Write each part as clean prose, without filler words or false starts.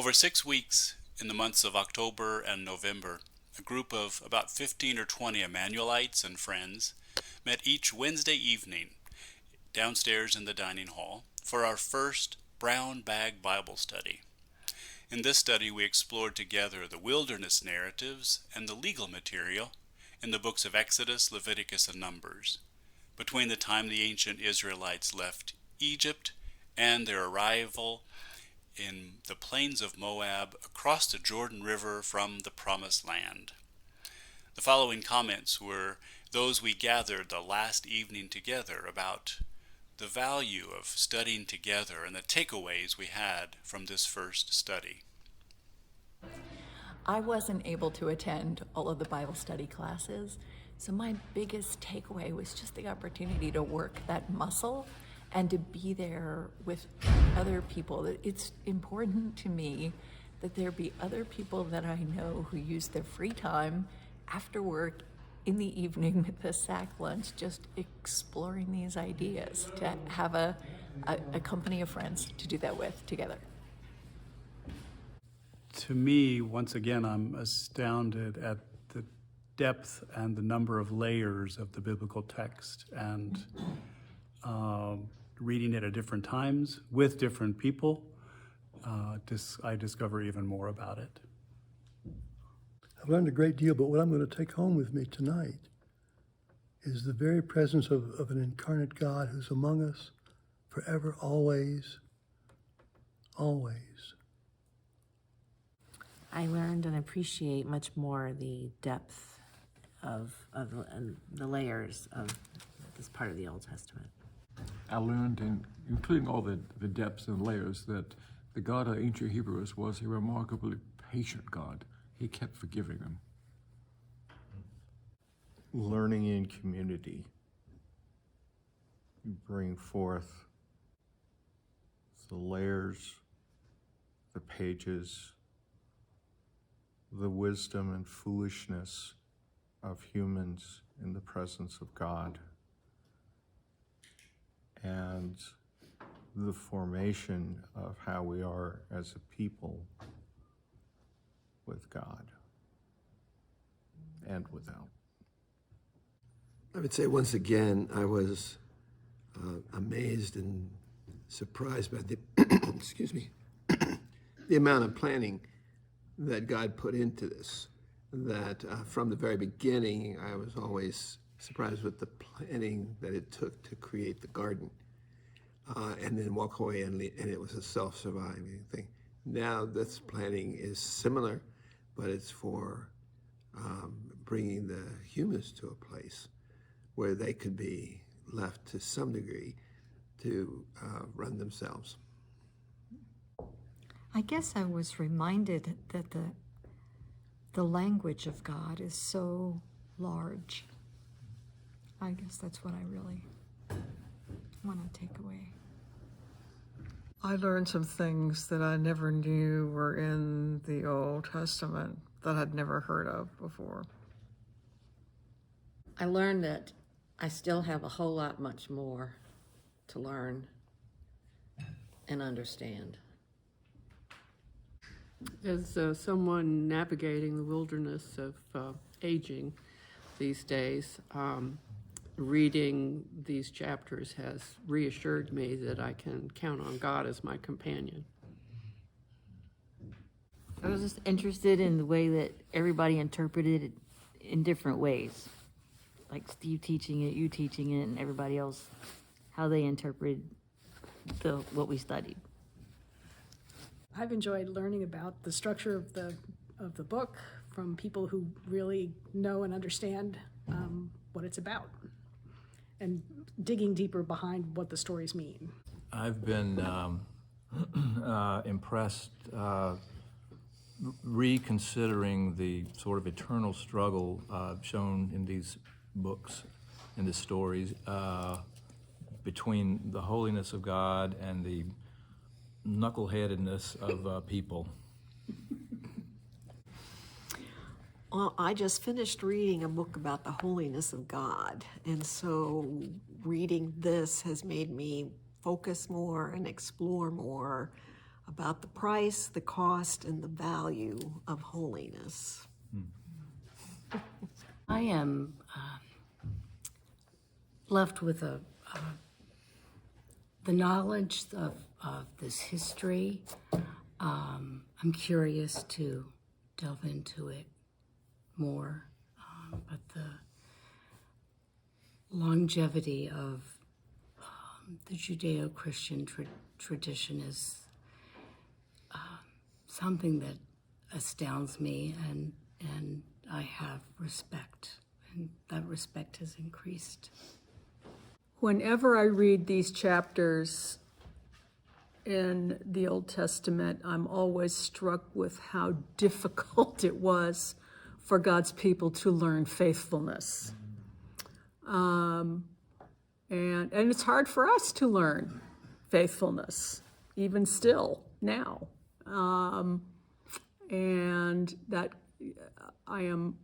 Over 6 weeks in the months of October and November, a group of about 15 or 20 Emmanuelites and friends met each Wednesday evening downstairs in the dining hall for our first brown bag Bible study. In this study, we explored together the wilderness narratives and the legal material in the books of Exodus, Leviticus, and Numbers, between the time the ancient Israelites left Egypt and their arrival in the plains of Moab across the Jordan River from the Promised Land. The following comments were those we gathered the last evening together about the value of studying together and the takeaways we had from this first study. I wasn't able to attend all of the Bible study classes, so my biggest takeaway was just the opportunity to work that muscle and to be there with other people. It's important to me that there be other people that I know who use their free time after work in the evening with a sack lunch, just exploring these ideas, to have a company of friends to do that with together. To me, once again, I'm astounded at the depth and the number of layers of the biblical text, and reading it at different times with different people, I discover even more about it. I've learned a great deal, but what I'm going to take home with me tonight is the very presence of an incarnate God who's among us forever, always, always. I learned and appreciate much more the depth of the layers of this part of the Old Testament. I learned, including all the depths and layers, that the God of ancient Hebrews was a remarkably patient God. He kept forgiving them. Learning in community. You bring forth the layers, the pages, the wisdom and foolishness of humans in the presence of God, and the formation of how we are as a people with God and without. I would say once again, I was amazed and surprised by the, excuse me, the amount of planning that God put into this. That from the very beginning, I was always surprised with the planning that it took to create the garden, and then walk away and it was a self-surviving thing. Now this planning is similar, but it's for bringing the humans to a place where they could be left to some degree to run themselves. I guess I was reminded that the language of God is so large. I guess that's what I really want to take away. I learned some things that I never knew were in the Old Testament that I'd never heard of before. I learned that I still have a whole lot much more to learn and understand. As someone navigating the wilderness of aging these days, reading these chapters has reassured me that I can count on God as my companion. I was just interested in the way that everybody interpreted it in different ways. Like Steve teaching it, you teaching it, and everybody else, how they interpreted what we studied. I've enjoyed learning about the structure of the book from people who really know and understand what it's about, and digging deeper behind what the stories mean. I've been impressed reconsidering the sort of eternal struggle shown in these books, in the stories, between the holiness of God and the knuckleheadedness of people. Well, I just finished reading a book about the holiness of God, and so reading this has made me focus more and explore more about the price, the cost, and the value of holiness. I am left with the knowledge of this history. I'm curious to delve into it more, but the longevity of the Judeo-Christian tradition is something that astounds me, and I have respect, and that respect has increased. Whenever I read these chapters in the Old Testament, I'm always struck with how difficult it was for God's people to learn faithfulness. And it's hard for us to learn faithfulness, even still now. And that I am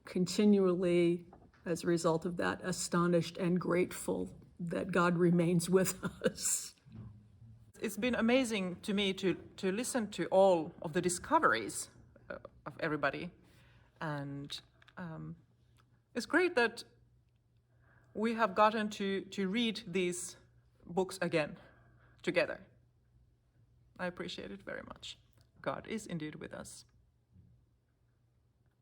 continually, as a result of that, astonished and grateful that God remains with us. It's been amazing to me to listen to all of the discoveries of everybody. And it's great that we have gotten to read these books again together. I appreciate it very much. God is indeed with us.